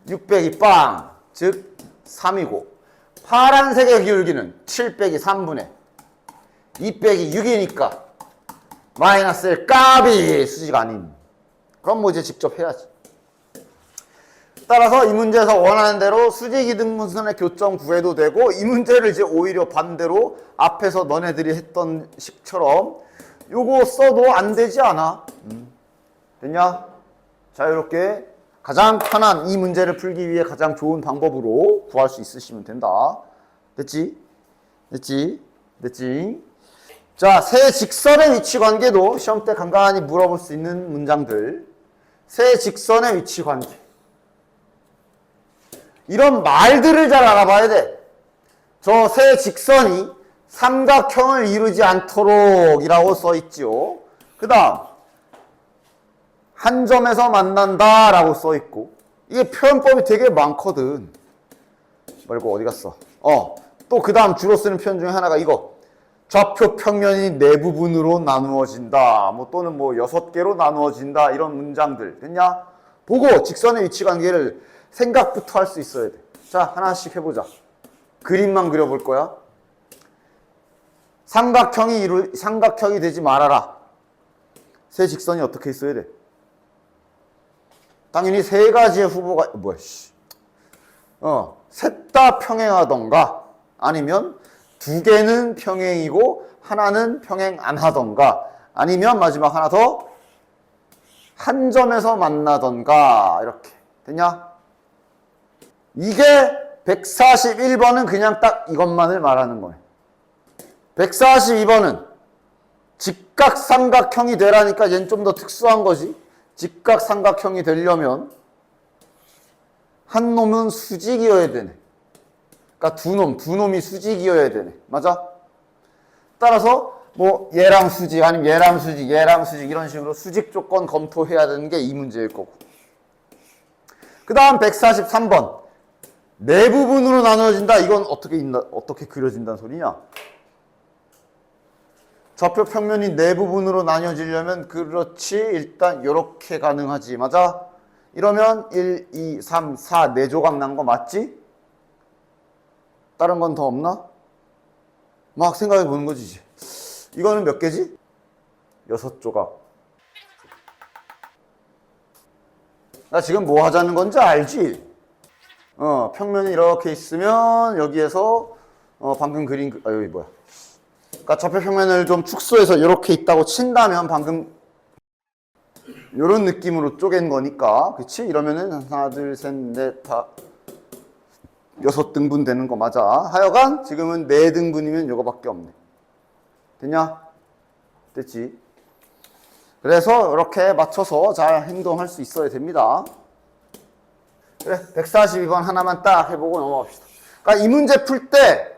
6 빼기 빵, 즉 3이고 파란색의 기울기는 7 빼기 3분의 2 빼기 6이니까 마이너스 1 까비 수직 아님. 그럼 뭐 이제 직접 해야지. 따라서 이 문제에서 원하는 대로 수직 이등분선의 교점 구해도 되고 이 문제를 이제 오히려 반대로 앞에서 너네들이 했던 식처럼 요거 써도 안 되지 않아? 됐냐? 자유롭게 가장 편한 이 문제를 풀기 위해 가장 좋은 방법으로 구할 수 있으시면 된다. 됐지? 자, 세 직선의 위치 관계도 시험 때 간간히 물어볼 수 있는 문장들. 세 직선의 위치 관계. 이런 말들을 잘 알아봐야 돼. 저 세 직선이 삼각형을 이루지 않도록 이라고 써있죠. 그 다음 한 점에서 만난다 라고 써있고 이게 표현법이 되게 많거든. 말고 어디 갔어? 또 그 다음 주로 쓰는 표현 중에 하나가 이거 좌표 평면이 네 부분으로 나누어진다. 뭐 또는 뭐 6개로 나누어진다. 이런 문장들. 됐냐? 보고 직선의 위치 관계를 생각부터 할 수 있어야 돼. 자, 하나씩 해보자. 그림만 그려볼 거야. 삼각형이 되지 말아라. 세 직선이 어떻게 있어야 돼? 당연히 세 가지의 후보가 셋 다 평행하던가 아니면 두 개는 평행이고 하나는 평행 안 하던가 아니면 마지막 하나 더 한 점에서 만나던가 이렇게 됐냐? 이게 141번은 그냥 딱 이것만을 말하는 거예요. 142번은 직각삼각형이 되라니까 얘는 좀 더 특수한 거지. 직각삼각형이 되려면 한 놈은 수직이어야 되네. 그러니까 두 놈이 수직이어야 되네. 맞아? 따라서 뭐 얘랑 수직 아니면 얘랑 수직 이런 식으로 수직 조건 검토해야 되는 게 이 문제일 거고. 그 다음 143번 네 부분으로 나눠진다. 이건 어떻게 그려진다는 소리냐? 좌표 평면이 네 부분으로 나뉘어지려면 그렇지 일단 이렇게 가능하지. 맞아? 이러면 1, 2, 3, 4 네 조각 난 거 맞지? 다른 건 더 없나? 막 생각해 보는 거지 이제. 이거는 몇 개지? 6조각. 나 지금 뭐 하자는 건지 알지? 평면이 이렇게 있으면 여기에서 방금 그린 여기 뭐야? 그러니까 좌표 평면을 좀 축소해서 이렇게 있다고 친다면 방금 이런 느낌으로 쪼갠 거니까, 그치? 이러면은 하나, 둘, 셋, 넷, 다 6등분 되는 거 맞아. 하여간 지금은 4등분이면 이거밖에 없네. 됐냐? 됐지? 그래서 이렇게 맞춰서 잘 행동할 수 있어야 됩니다. 그래, 142번 하나만 딱 해보고 넘어갑시다. 그러니까 이 문제 풀 때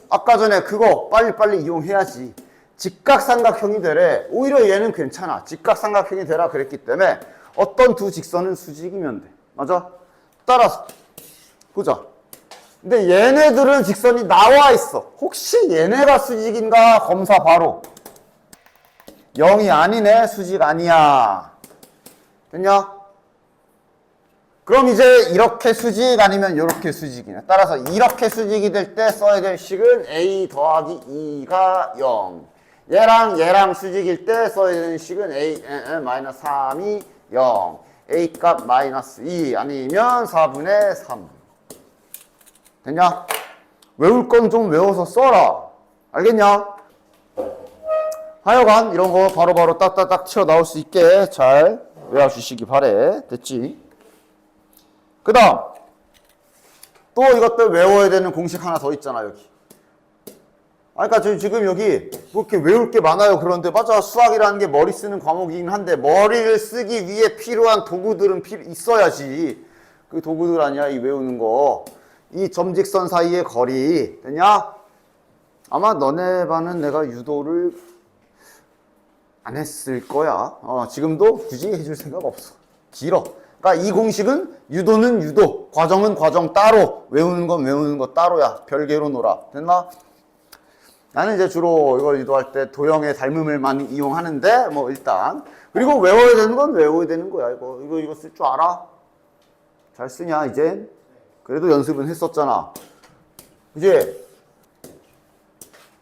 아까 전에 그거 빨리빨리 이용해야지. 직각삼각형이 되래. 오히려 얘는 괜찮아. 직각삼각형이 되라 그랬기 때문에 어떤 두 직선은 수직이면 돼. 맞아? 따라서 보자. 근데 얘네들은 직선이 나와 있어. 혹시 얘네가 수직인가 검사 바로. 0이 아니네. 수직 아니야. 됐냐? 그럼 이제 이렇게 수직 아니면 이렇게 수직이네. 따라서 이렇게 수직이 될 때 써야 될 식은 a 더하기 2가 0. 얘랑 수직일 때 써야 되는 식은 a 마이너스 3이 0. a 값 마이너스 2 아니면 4분의 3. 됐냐? 외울 건 좀 외워서 써라. 알겠냐? 하여간 이런 거 바로바로 딱딱딱 튀어나올 수 있게 잘 외워주시기 바래. 됐지? 그 다음 또 이것들 외워야 되는 공식 하나 더 있잖아 여기. 그러니까 지금 여기 뭐 이렇게 외울 게 많아요. 그런데 맞아, 수학이라는 게 머리 쓰는 과목이긴 한데 머리를 쓰기 위해 필요한 도구들은 있어야지. 그 도구들 아니야 이 외우는 거. 이 점직선 사이의 거리. 됐냐? 아마 너네 반은 내가 유도를 안 했을 거야. 지금도 굳이 해줄 생각 없어. 길어. 그러니까 이 공식은 유도는 유도, 과정은 과정 따로, 외우는 건 외우는 거 따로야. 별개로 놀아. 됐나? 나는 이제 주로 이걸 유도할 때 도형의 닮음을 많이 이용하는데 뭐 일단 그리고 외워야 되는 건 외워야 되는 거야. 이거 쓸 줄 알아? 잘 쓰냐 이젠? 그래도 연습은 했었잖아. 이제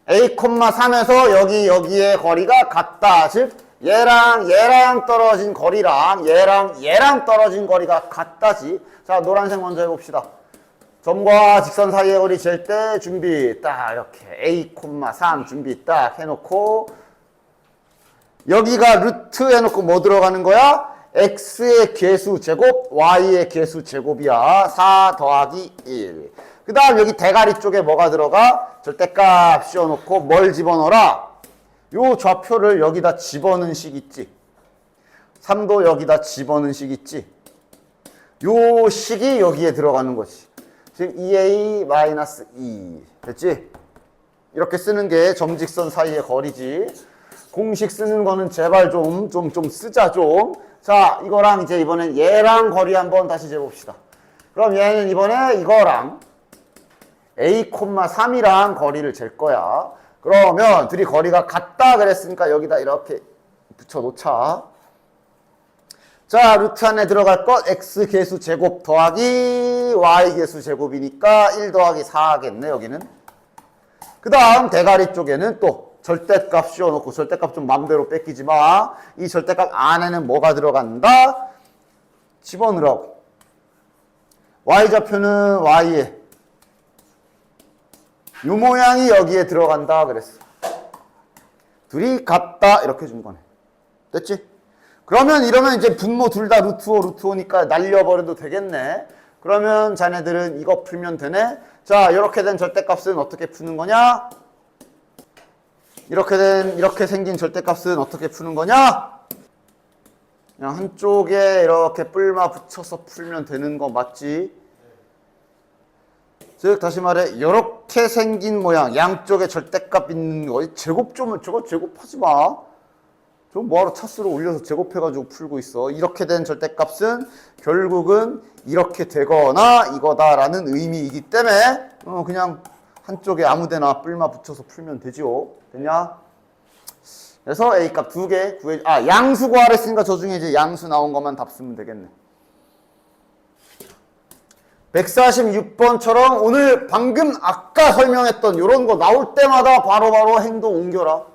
A,3에서 여기의 거리가 같다. 즉 얘랑 떨어진 거리랑 얘랑 떨어진 거리가 같다지. 자, 노란색 먼저 해봅시다. 점과 직선 사이의 거리 잴 때 준비 딱 이렇게 A,3 준비 딱 해놓고 여기가 루트 해놓고 뭐 들어가는 거야? x의 개수 제곱, y의 개수 제곱이야. 4 더하기 1. 그 다음 여기 대가리 쪽에 뭐가 들어가? 절대값 씌워놓고 뭘 집어넣어라? 요 좌표를 여기다 집어넣은 식 있지? 3도 여기다 집어넣은 식 있지? 요 식이 여기에 들어가는 거지. 즉 2a-2 됐지? 이렇게 쓰는 게 점직선 사이의 거리지. 공식 쓰는 거는 제발 좀 쓰자 좀. 자, 이거랑 이제 이번엔 얘랑 거리 한번 다시 재봅시다. 그럼 얘는 이번에 이거랑 A,3이랑 거리를 잴 거야. 그러면 둘이 거리가 같다 그랬으니까 여기다 이렇게 붙여놓자. 자, 루트 안에 들어갈 것 x 계수 제곱 더하기 y 계수 제곱이니까 1 더하기 4 하겠네, 여기는. 그 다음 대가리 쪽에는 또 절대값 씌워놓고, 절대값 좀 맘대로 뺏기지 마. 이 절대값 안에는 뭐가 들어간다? 집어넣으라고. y좌표는 y에 이 모양이 여기에 들어간다 그랬어. 둘이 같다 이렇게 준 거네. 됐지? 그러면 이러면 이제 분모 둘 다 루트 5, 루트 5니까 날려버려도 되겠네. 그러면 자네들은 이거 풀면 되네. 자, 이렇게 된 절대값은 어떻게 푸는 거냐? 이렇게 생긴 절대값은 어떻게 푸는 거냐? 그냥 한쪽에 이렇게 뿔마 붙여서 풀면 되는 거 맞지? 즉 다시 말해 이렇게 생긴 모양, 양쪽에 절대값 있는 거 제곱 좀 저거 제곱하지 마. 좀 뭐하러 차수를 올려서 제곱해가지고 풀고 있어. 이렇게 된 절대값은 결국은 이렇게 되거나 이거다라는 의미이기 때문에 그냥 한쪽에 아무데나 뿔마 붙여서 풀면 되지요. 됐냐? 그래서 A값 2개 구해. 양수 구하라 했으니까 저 중에 이제 양수 나온 것만 답 쓰면 되겠네. 146번처럼 오늘 방금 아까 설명했던 이런 거 나올 때마다 바로바로 행동 옮겨라.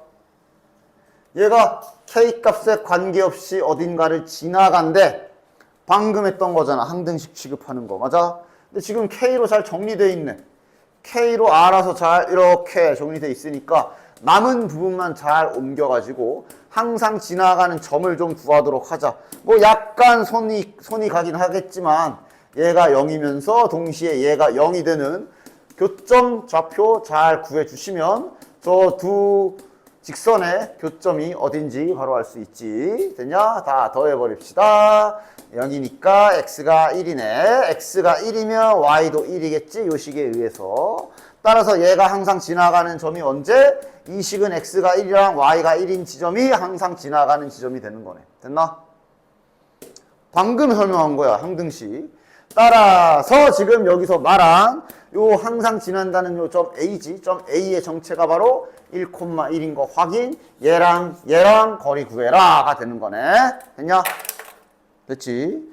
얘가 K값에 관계없이 어딘가를 지나간대. 방금 했던 거잖아. 항등식 취급하는 거. 맞아? 근데 지금 K로 잘 정리되어 있네. K로 알아서 잘 이렇게 정리되어 있으니까 남은 부분만 잘 옮겨가지고 항상 지나가는 점을 좀 구하도록 하자. 뭐 약간 손이 가긴 하겠지만 얘가 0이면서 동시에 얘가 0이 되는 교점 좌표 잘 구해주시면 저 두 직선의 교점이 어딘지 바로 알 수 있지. 됐냐? 다 더해버립시다. 0이니까 x가 1이네. x가 1이면 y도 1이겠지. 요 식에 의해서. 따라서 얘가 항상 지나가는 점이 언제? 이 식은 x가 1이랑 y가 1인 지점이 항상 지나가는 지점이 되는 거네. 됐나? 방금 설명한 거야. 항등식. 따라서 지금 여기서 말한 요 항상 지난다는 요 점 A지. 점 A의 정체가 바로 1,1인 거 확인. 얘랑 거리 구해라가 되는 거네. 됐냐? 됐지?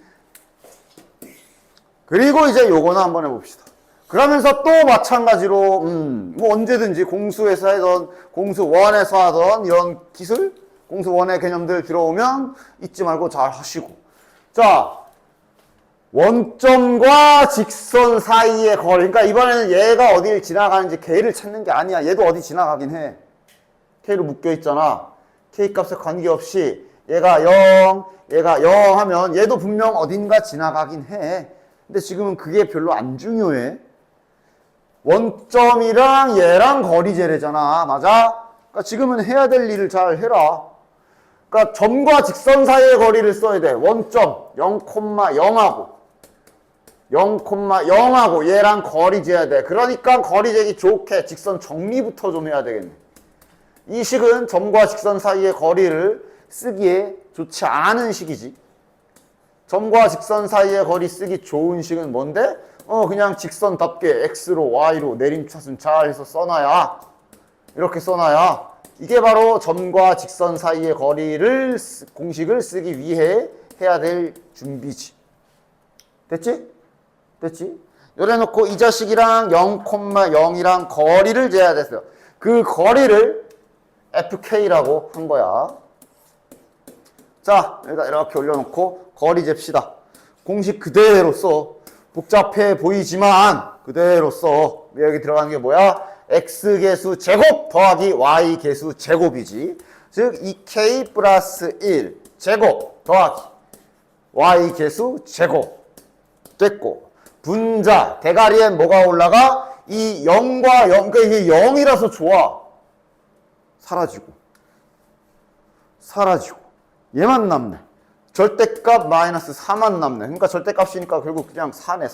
그리고 이제 요거는 한번 해봅시다. 그러면서 또 마찬가지로 뭐 언제든지 공수에서 하던 공수 1에서 하던 이런 기술 공수 1의 개념들 들어오면 잊지 말고 잘 하시고. 자, 원점과 직선 사이의 거리. 그러니까 이번에는 얘가 어디를 지나가는지 K를 찾는 게 아니야. 얘도 어디 지나가긴 해. K로 묶여있잖아. K값에 관계없이 얘가 0, 얘가 0 하면 얘도 분명 어딘가 지나가긴 해. 근데 지금은 그게 별로 안 중요해. 원점이랑 얘랑 거리 재래잖아. 맞아? 그러니까 지금은 해야 될 일을 잘 해라. 그러니까 점과 직선 사이의 거리를 써야 돼. 원점 0,0하고 얘랑 거리 재야 돼. 그러니까 거리 재기 좋게 직선 정리부터 좀 해야 되겠네. 이 식은 점과 직선 사이의 거리를 쓰기에 좋지 않은 식이지. 점과 직선 사이의 거리 쓰기 좋은 식은 뭔데? 그냥 직선답게 x로 y로 내림차순 잘 해서 써놔야. 이렇게 써놔야. 이게 바로 점과 직선 사이의 거리를 공식을 쓰기 위해 해야 될 준비지. 됐지? 됐지? 요래 놓고 이 자식이랑 0,0이랑 거리를 재야 됐어요. 그 거리를 FK라고 한 거야. 자, 여기다 이렇게 올려놓고 거리 잽시다. 공식 그대로 써. 복잡해 보이지만 그대로 써. 여기 들어가는 게 뭐야? x계수 제곱 더하기 y계수 제곱이지. 즉 2k 플러스 1 제곱 더하기 y계수 제곱 됐고, 분자 대가리에 뭐가 올라가? 이 0과 0, 그러니까 이게 0이라서 좋아. 사라지고 얘만 남네. 절대값 마이너스 4만 남네. 그러니까 절대값이니까 결국 그냥 4네.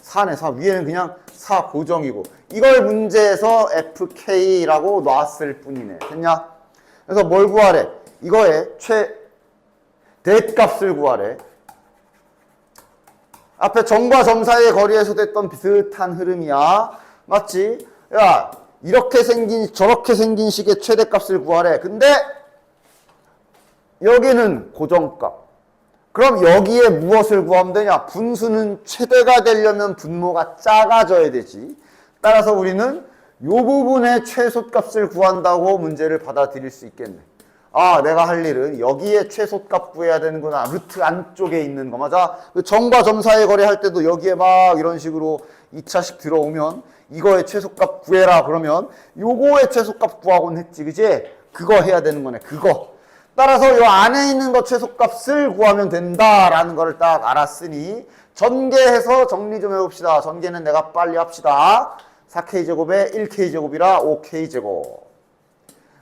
4네. 4. 위에는 그냥 4 고정이고, 이걸 문제에서 FK라고 놨을 뿐이네. 됐냐? 그래서 뭘 구하래? 이거의 대값을 구하래. 앞에 점과 점 사이의 거리에서 됐던 비슷한 흐름이야. 맞지? 야, 이렇게 생긴 저렇게 생긴 식의 최대값을 구하래. 근데 여기는 고정값. 그럼 여기에 무엇을 구하면 되냐? 분수는 최대가 되려면 분모가 작아져야 되지. 따라서 우리는 이 부분의 최소값을 구한다고 문제를 받아들일 수 있겠네. 아, 내가 할 일은 여기에 최소값 구해야 되는구나. 루트 안쪽에 있는 거 맞아? 점과 점 사이의 거리 할 때도 여기에 막 이런 식으로 2차식 들어오면 이거의 최소값 구해라 그러면 요거의 최소값 구하곤 했지, 그지? 그거 해야 되는 거네, 그거. 따라서 요 안에 있는 거 최소값을 구하면 된다라는 거를 딱 알았으니 전개해서 정리 좀 해봅시다. 전개는 내가 빨리 합시다. 4K제곱에 1K제곱이라 5K제곱.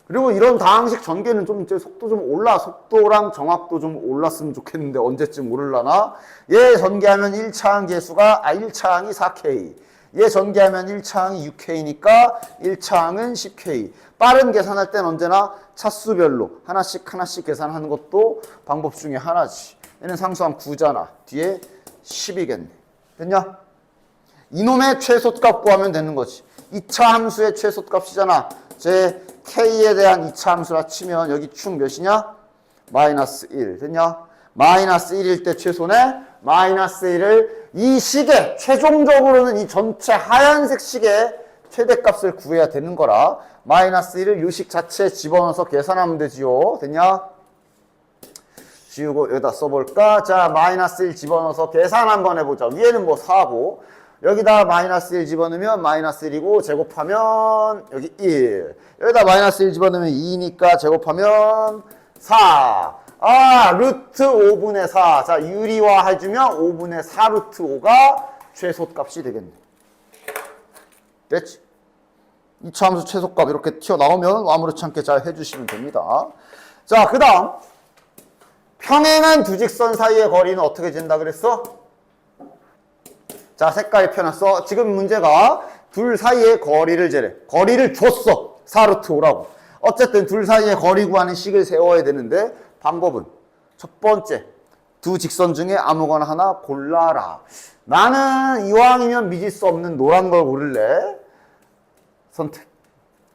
그리고 이런 다항식 전개는 좀 이제 속도 좀 올라. 속도랑 정확도 좀 올랐으면 좋겠는데 언제쯤 오르려나? 얘 전개하면 1차항 계수가 1차항이 4K. 얘 전개하면 1차항이 6K니까 1차항은 10K. 빠른 계산할 땐 언제나 차수별로 하나씩 계산하는 것도 방법 중에 하나지. 얘는 상수함 9잖아. 뒤에 10이겠네. 됐냐? 이놈의 최소값 구하면 되는 거지. 2차 함수의 최소값이잖아. 제 K에 대한 2차 함수라 치면 여기 축 몇이냐? 마이너스 1. 됐냐? 마이너스 1일 때 최소네. 마이너스 1을 이 식에 최종적으로는 이 전체 하얀색 식의 최대값을 구해야 되는 거라 마이너스 1을 요식 자체에 집어넣어서 계산하면 되지요. 됐냐? 지우고 여기다 써볼까? 자, 마이너스 1 집어넣어서 계산 한번 해보자. 위에는 뭐 4고 여기다 마이너스 1 집어넣으면 마이너스 1이고 제곱하면 여기 1. 여기다 마이너스 1 집어넣으면 2니까 제곱하면 4. 아, 루트 5분의 4. 자, 유리화 해주면 5분의 4 루트 5가 최소값이 되겠네. 됐지? 2차 함수 최소값 이렇게 튀어나오면 아무렇지 않게 잘 해주시면 됩니다. 자, 그 다음 평행한 두 직선 사이의 거리는 어떻게 된다 그랬어? 자, 색깔이 펴놨어. 지금 문제가 둘 사이의 거리를 재래. 거리를 줬어. 4루트 5라고. 어쨌든 둘 사이의 거리 구하는 식을 세워야 되는데 방법은 첫 번째, 두 직선 중에 아무거나 하나 골라라. 나는 이왕이면 믿을 수 없는 노란 걸 고를래. 선택.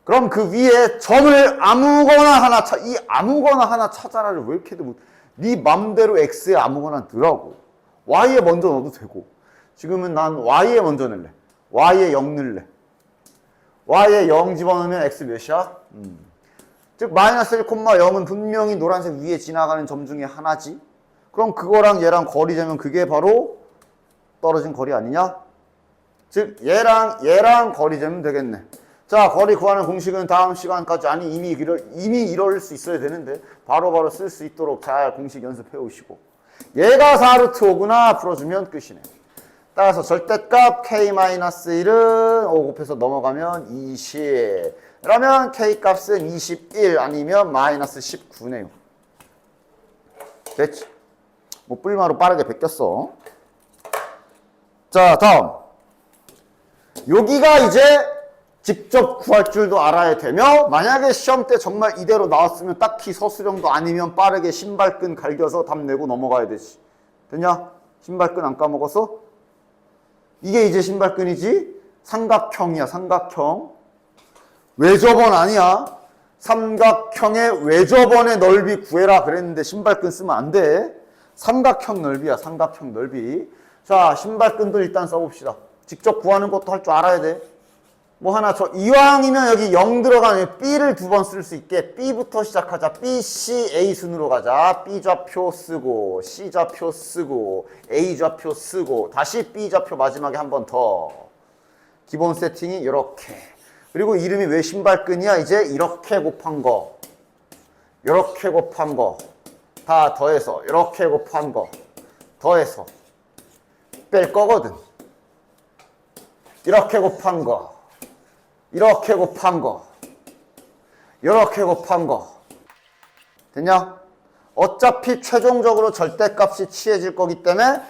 그럼 그 위에 점을 아무거나 하나 이 아무거나 하나 찾아라를 왜 이렇게 네 맘대로 X에 아무거나 넣으라고. Y에 먼저 넣어도 되고. 지금은 난 Y에 먼저 넣을래. Y에 0 넣을래. Y에 0 집어넣으면 X 몇이야? 즉 마이너스 1,0은 분명히 노란색 위에 지나가는 점 중에 하나지. 그럼 그거랑 얘랑 거리 재면 그게 바로 떨어진 거리 아니냐? 즉 얘랑 거리 재면 되겠네. 자, 거리 구하는 공식은 다음 시간까지 아니 이미 이럴 수 있어야 되는데 바로바로 쓸 수 있도록 잘 공식 연습해 오시고 얘가 4루트 5구나 풀어주면 끝이네. 따라서 절대값 K-1은 5 곱해서 넘어가면 20. 그러면 K값은 21 아니면 마이너스 19네요. 됐지? 뭐 뿔마로 빠르게 베꼈어. 자, 다음. 여기가 이제 직접 구할 줄도 알아야 되며 만약에 시험 때 정말 이대로 나왔으면 딱히 서술형도 아니면 빠르게 신발끈 갈겨서 답 내고 넘어가야 되지. 됐냐? 신발끈 안 까먹었어? 이게 이제 신발끈이지? 삼각형이야, 삼각형. 외접원 아니야. 삼각형의 외접원의 넓이 구해라 그랬는데 신발끈 쓰면 안 돼. 삼각형 넓이야, 삼각형 넓이. 자, 신발끈도 일단 써봅시다. 직접 구하는 것도 할 줄 알아야 돼. 뭐 하나 이왕이면 여기 0 들어가는 B를 두 번 쓸 수 있게 B부터 시작하자. B, C, A 순으로 가자. B 좌표 쓰고 C 좌표 쓰고 A 좌표 쓰고 다시 B 좌표 마지막에 한 번 더. 기본 세팅이 이렇게. 그리고 이름이 왜 신발끈이야? 이제 이렇게 곱한 거, 이렇게 곱한 거 다 더해서 이렇게 곱한 거 더해서 뺄 거거든. 이렇게 곱한 거, 이렇게 곱한 거, 이렇게 곱한 거. 됐냐? 어차피 최종적으로 절대값이 취해질 거기 때문에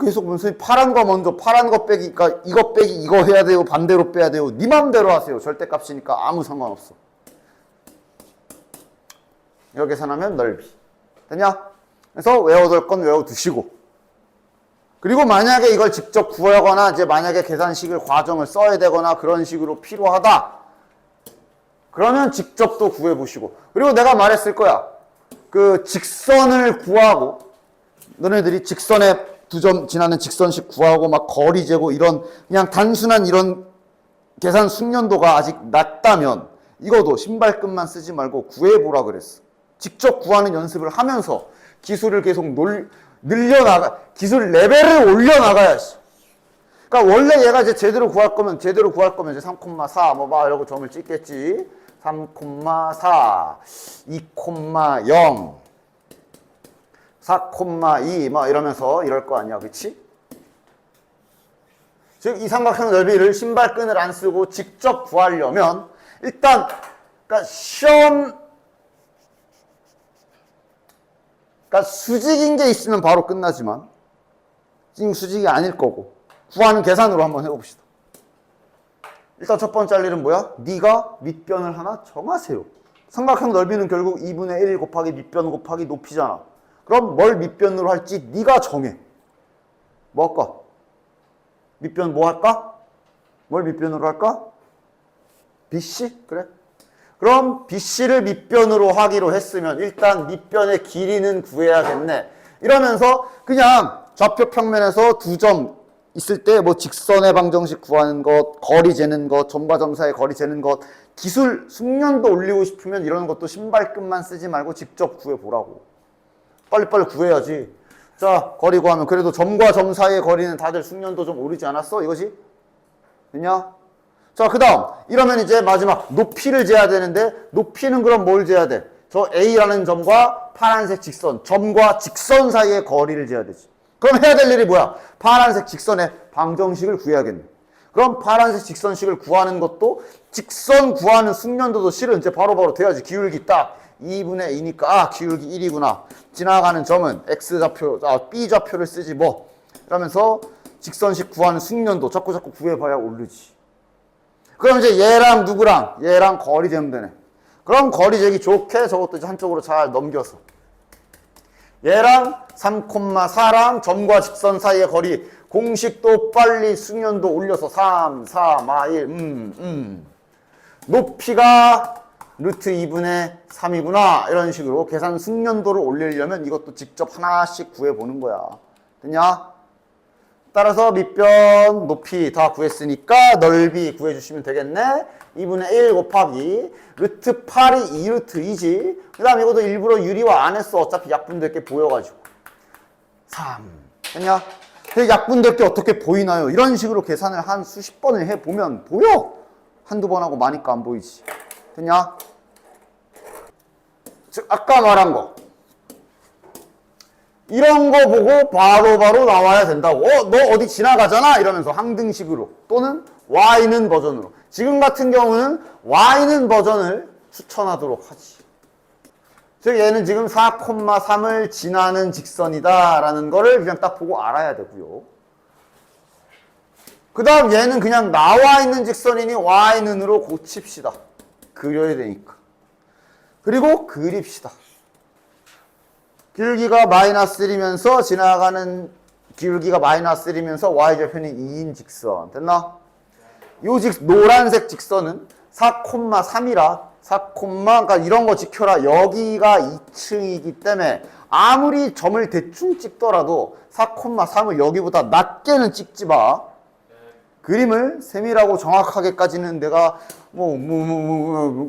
계속 무슨 파란 거 먼저 파란 거 빼기, 그러니까 이거 빼기 이거 해야 돼요, 반대로 빼야 돼요. 네 맘대로 하세요. 절대값이니까 아무 상관없어. 이거 계산하면 넓이. 됐냐? 그래서 외워둘 건 외워두시고. 그리고 만약에 이걸 직접 구하거나 이제 만약에 계산식을 과정을 써야 되거나 그런 식으로 필요하다. 그러면 직접 또 구해보시고. 그리고 내가 말했을 거야. 그 직선을 구하고, 너네들이 직선에 2점 지나는 직선식 구하고 막 거리 재고 이런 그냥 단순한 이런 계산 숙련도가 아직 낮다면 이거도 신발끈만 쓰지 말고 구해보라 그랬어. 직접 구하는 연습을 하면서 기술을 계속 늘려나가, 기술 레벨을 올려나가야지. 그러니까 원래 얘가 이제 제대로 구할 거면 이제 3,4 뭐 막 이러고 점을 찍겠지. 3,4, 2,0, 4,2 막 이러면서 이럴 거 아니야, 그치? 즉 이 삼각형 넓이를 신발끈을 안 쓰고 직접 구하려면 일단 그러니까 그러니까 수직인 게 있으면 바로 끝나지만 지금 수직이 아닐 거고 구하는 계산으로 한번 해봅시다. 일단 첫 번째 할 일은 뭐야? 네가 밑변을 하나 정하세요. 삼각형 넓이는 결국 2분의 1 곱하기 밑변 곱하기 높이잖아. 그럼 뭘 밑변으로 할지 네가 정해. 뭐 할까? 밑변 뭐 할까? 뭘 밑변으로 할까? BC? 그래? 그럼 BC를 밑변으로 하기로 했으면 일단 밑변의 길이는 구해야겠네. 이러면서 그냥 좌표 평면에서 2점 있을 때 뭐 직선의 방정식 구하는 것, 거리 재는 것, 점과 점 사이의 거리 재는 것, 기술 숙련도 올리고 싶으면 이런 것도 신발끈만 쓰지 말고 직접 구해보라고. 빨리빨리 구해야지. 자, 거리 구하면 그래도 점과 점 사이의 거리는 다들 숙련도 좀 오르지 않았어? 이거지? 됐냐? 자, 그 다음 이러면 이제 마지막 높이를 재야 되는데 높이는 그럼 뭘 재야 돼? 저 A라는 점과 파란색 직선, 점과 직선 사이의 거리를 재야 되지. 그럼 해야 될 일이 뭐야? 파란색 직선의 방정식을 구해야겠네. 그럼 파란색 직선식을 구하는 것도 직선 구하는 숙련도도 실은 이제 바로바로 돼야지. 기울기 딱 2분의 2니까 기울기 1이구나. 지나가는 점은 X좌표, B좌표를 쓰지 뭐. 이러면서 직선식 구하는 숙련도 자꾸 구해봐야 오르지. 그럼 이제 얘랑 누구랑? 얘랑 거리 재면 되네. 그럼 거리 재기 좋게 저것도 이제 한쪽으로 잘 넘겨서 얘랑 3,4랑 점과 직선 사이의 거리 공식도 빨리 숙련도 올려서 3, 4, 마 1, 높이가 루트 2분의 3이구나. 이런 식으로 계산 숙련도를 올리려면 이것도 직접 하나씩 구해보는 거야. 됐냐? 따라서 밑변, 높이 다 구했으니까 넓이 구해주시면 되겠네. 2분의 1 곱하기 루트 8이 2루트 2지. 그 다음 이것도 일부러 유리화 안 했어. 어차피 약분될 게 보여가지고. 3. 됐냐? 약분될 게 어떻게 보이나요? 이런 식으로 계산을 한 수십 번을 해보면 보여. 한두 번 하고 마니까 안 보이지. 됐냐? 즉 아까 말한 거. 이런 거 보고 바로바로 나와야 된다고. 너 어디 지나가잖아? 이러면서 항등식으로 또는 Y는 버전으로. 지금 같은 경우는 Y는 버전을 추천하도록 하지. 즉 얘는 지금 4,3을 지나는 직선이다 라는 거를 그냥 딱 보고 알아야 되고요. 그 다음 얘는 그냥 나와 있는 직선이니 Y는으로 고칩시다. 그려야 되니까. 그리고 그립시다. 기울기가 마이너스 1이면서 지나가는 기울기가 마이너스 1이면서 y좌표는 2인 직선. 됐나? 요 노란색 직선은 4,3이라 4, 그러니까 이런 거 지켜라. 여기가 2층이기 때문에 아무리 점을 대충 찍더라도 4,3을 여기보다 낮게는 찍지 마. 그림을 세밀하고 정확하게까지는 내가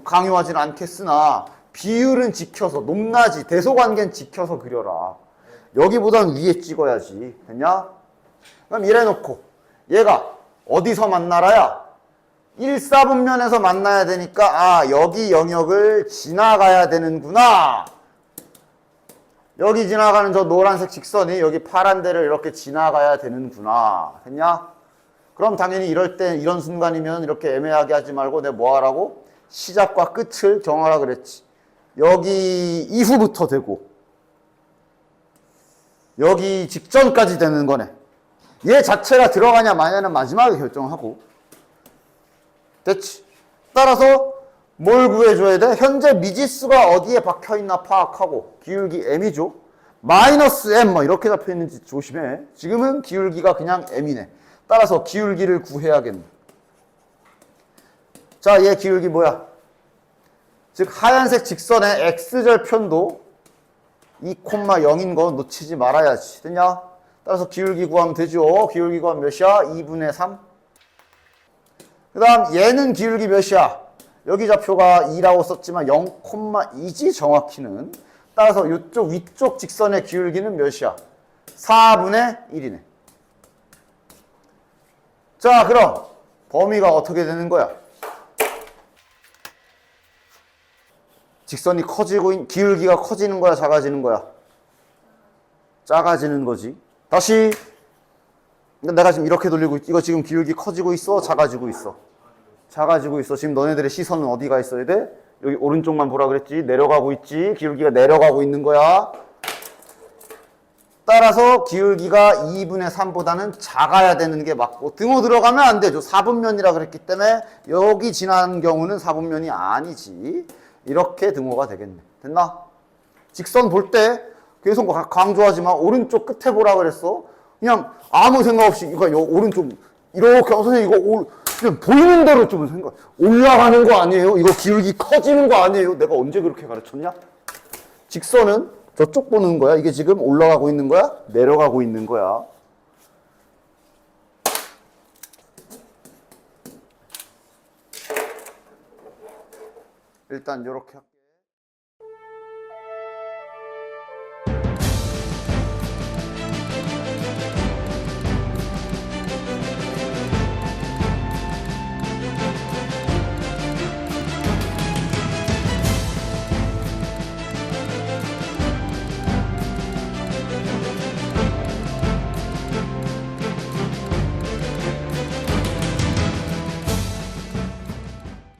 강요하지는 않겠으나 비율은 지켜서 높낮이 대소관계는 지켜서 그려라. 여기보단 위에 찍어야지. 됐냐? 그럼 이래놓고 얘가 어디서 만나라야? 1사분면에서 만나야 되니까 여기 영역을 지나가야 되는구나. 여기 지나가는 저 노란색 직선이 여기 파란 데를 이렇게 지나가야 되는구나. 됐냐? 그럼 당연히 이럴 때 이런 순간이면 이렇게 애매하게 하지 말고 내가 뭐 하라고? 시작과 끝을 정하라 그랬지. 여기 이후부터 되고 여기 직전까지 되는 거네. 얘 자체가 들어가냐 마냐는 마지막에 결정하고. 됐지? 따라서 뭘 구해줘야 돼? 현재 미지수가 어디에 박혀있나 파악하고 기울기 m이죠. 마이너스 m 뭐 이렇게 잡혀있는지 조심해. 지금은 기울기가 그냥 m이네. 따라서 기울기를 구해야겠네. 자, 얘 기울기 뭐야? 즉 하얀색 직선의 x절 편도 2,0인 거 놓치지 말아야지. 됐냐? 따라서 기울기 구하면 되죠. 기울기 구하면 몇이야? 2분의 3. 그 다음 얘는 기울기 몇이야? 여기 좌표가 2라고 썼지만 0,2지 정확히는. 따라서 이쪽 위쪽 직선의 기울기는 몇이야? 4분의 1이네. 자, 그럼 범위가 어떻게 되는 거야? 직선이 커지고 기울기가 커지는 거야, 작아지는 거야? 작아지는 거지. 다시 내가 지금 이렇게 돌리고 이거 지금 기울기 커지고 있어, 작아지고 있어? 작아지고 있어. 지금 너네들의 시선은 어디가 있어야 돼? 여기 오른쪽만 보라 그랬지? 내려가고 있지? 기울기가 내려가고 있는 거야. 따라서 기울기가 2분의 3보다는 작아야 되는 게 맞고 등호 들어가면 안 되죠. 4분면이라 그랬기 때문에 여기 지나는 경우는 4분면이 아니지. 이렇게 등호가 되겠네. 됐나? 직선 볼 때 계속 강조하지만 오른쪽 끝에 보라 그랬어. 그냥 아무 생각 없이 이거 오른쪽 이렇게 선생님 이거 그냥 보이는 대로 좀 생각. 올라가는 거 아니에요? 이거 기울기 커지는 거 아니에요? 내가 언제 그렇게 가르쳤냐? 직선은 저쪽 보는 거야. 이게 지금 올라가고 있는 거야? 내려가고 있는 거야. 일단 이렇게